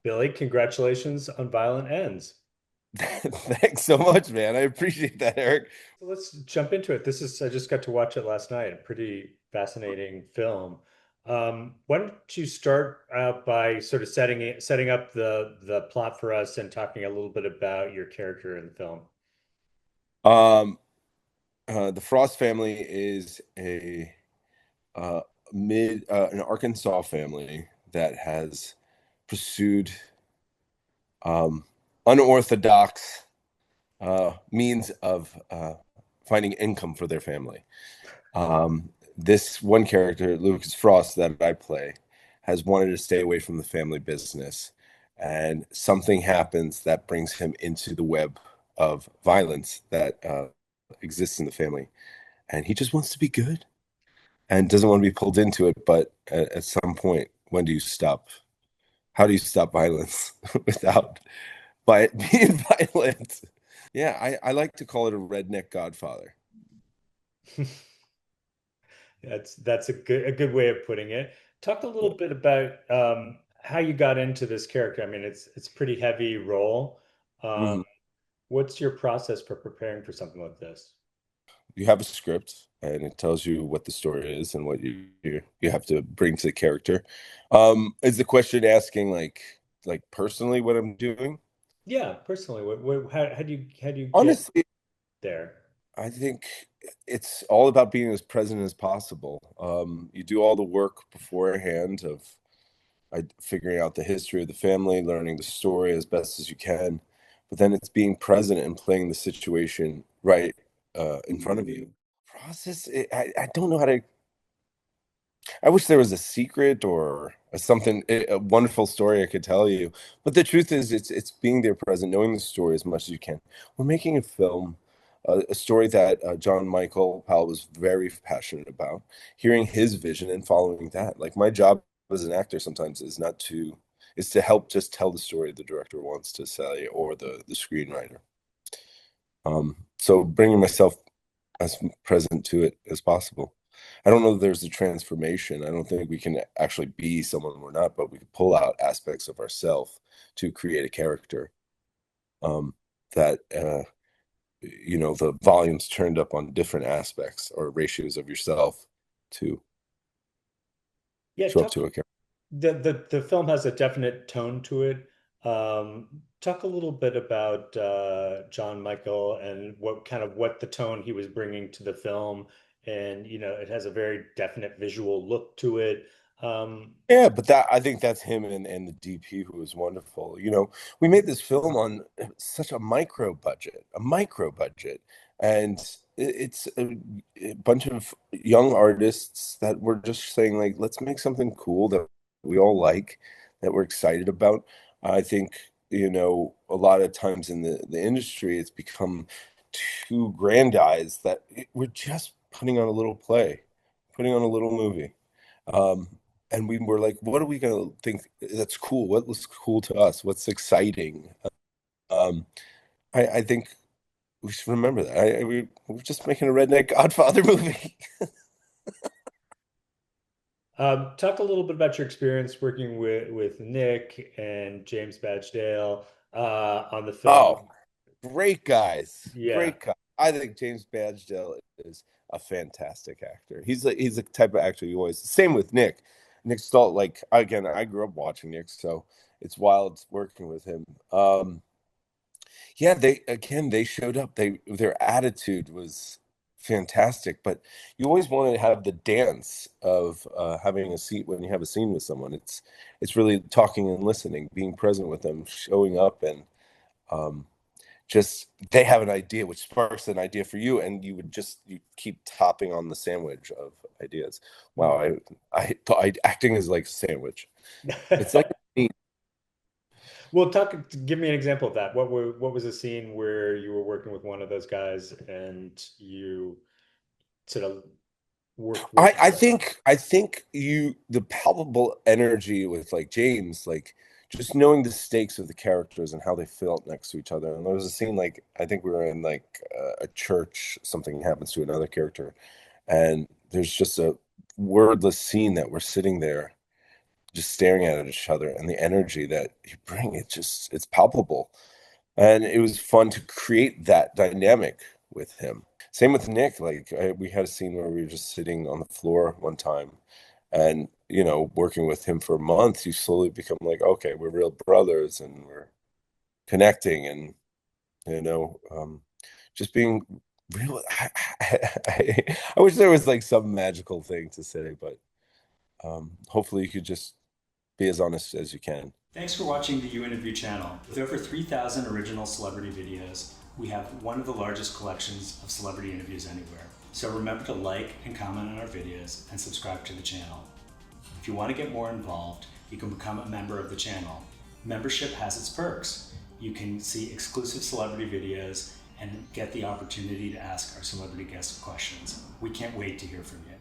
Billy, congratulations on Violent Ends. Thanks so much, man. I appreciate that, Eric. So let's jump into it. I just got to watch it last night. A pretty fascinating film. Why don't you start out by sort of setting up the plot for us and talking a little bit about your character in the film? Um, the Frost family is a uh, an Arkansas family that has pursued um, unorthodox means of finding income for their family. This one character, Lucas Frost, that I play, has wanted to stay away from the family business, and something happens that brings him into the web of violence that exists in the family, and he just wants to be good and doesn't want to be pulled into it. But at some point, when do you stop? How do you stop violence without by being violent? Yeah, I like to call it a redneck Godfather. That's a good way of putting it. Talk a little bit about how you got into this character. I mean, it's a pretty heavy role. Um, Mhm. what's your process for preparing for something like this? You have a script and it tells you what the story is and what you have to bring to the character. Is the question asking like personally what I'm doing? Yeah, personally, how do you get Honestly, there? I think it's all about being as present as possible. You do all the work beforehand of figuring out the history of the family, learning the story as best as you can, but then it's being present and playing the situation right in front of you. I don't know how to. I wish there was a secret or a wonderful story I could tell you. But the truth is, it's being there present, knowing the story as much as you can. We're making a film, a story that John Michael Powell was very passionate about. Hearing his vision and following that. Like my job as an actor sometimes is to help just tell the story the director wants to say or the screenwriter. So bringing myself as present to it as possible. I don't know if there's a transformation. I don't think we can actually be someone we're not, but we can pull out aspects of ourselves to create a character that the volume's turned up on different aspects or ratios of yourself to Yeah, show up to a character. the film has a definite tone to it. Talk a little bit about John Michael and what the tone he was bringing to the film, and it has a very definite visual look to it. Um, Yeah, but that I think that's him and the DP who was wonderful. We made this film on such a micro budget, and it's a bunch of young artists that were just saying like, let's make something cool that we all like, that we're excited about. I think, a lot of times in the industry, it's become too grandized that we're just putting on a little play, putting on a little movie. Um, and we were like, what are we going to think that's cool? What was cool to us? What's exciting? Um, I think we should remember that. We're just making a redneck Godfather movie. talk a little bit about your experience working with Nick and James Badgedale on the film. Oh, great guys. Yeah. Great guy. I think James Badgedale is a fantastic actor. He's the type of actor you always same with Nick. Nick Stolt, like again, I grew up watching Nick, so it's wild working with him. Yeah, they showed up. Their attitude was fantastic, but you always want to have the dance of having a seat when you have a scene with someone. It's really talking and listening, being present with them, showing up, and um, just they have an idea, which sparks an idea for you, and you keep topping on the sandwich of ideas. Wow, I thought acting is like a sandwich. It's like Well, give me an example of that. What was a scene where you were working with one of those guys and you sort of worked together? I think the palpable energy with like James, like just knowing the stakes of the characters and how they felt next to each other. And there was a scene like I think we were in like a church, something happens to another character, and there's just a wordless scene that we're sitting there just staring at each other, and the energy that you bring, it's palpable. And it was fun to create that dynamic with him. Same with Nick. Like we had a scene where we were just sitting on the floor one time, and working with him for a month, you slowly become like, okay, we're real brothers, and we're connecting, and just being real. I wish there was like some magical thing to say, but hopefully you could just be as honest as you can. Thanks for watching the You Interview channel. With over 3,000 original celebrity videos, we have one of the largest collections of celebrity interviews anywhere. So remember to like and comment on our videos and subscribe to the channel. If you want to get more involved, you can become a member of the channel. Membership has its perks. You can see exclusive celebrity videos and get the opportunity to ask our celebrity guests questions. We can't wait to hear from you.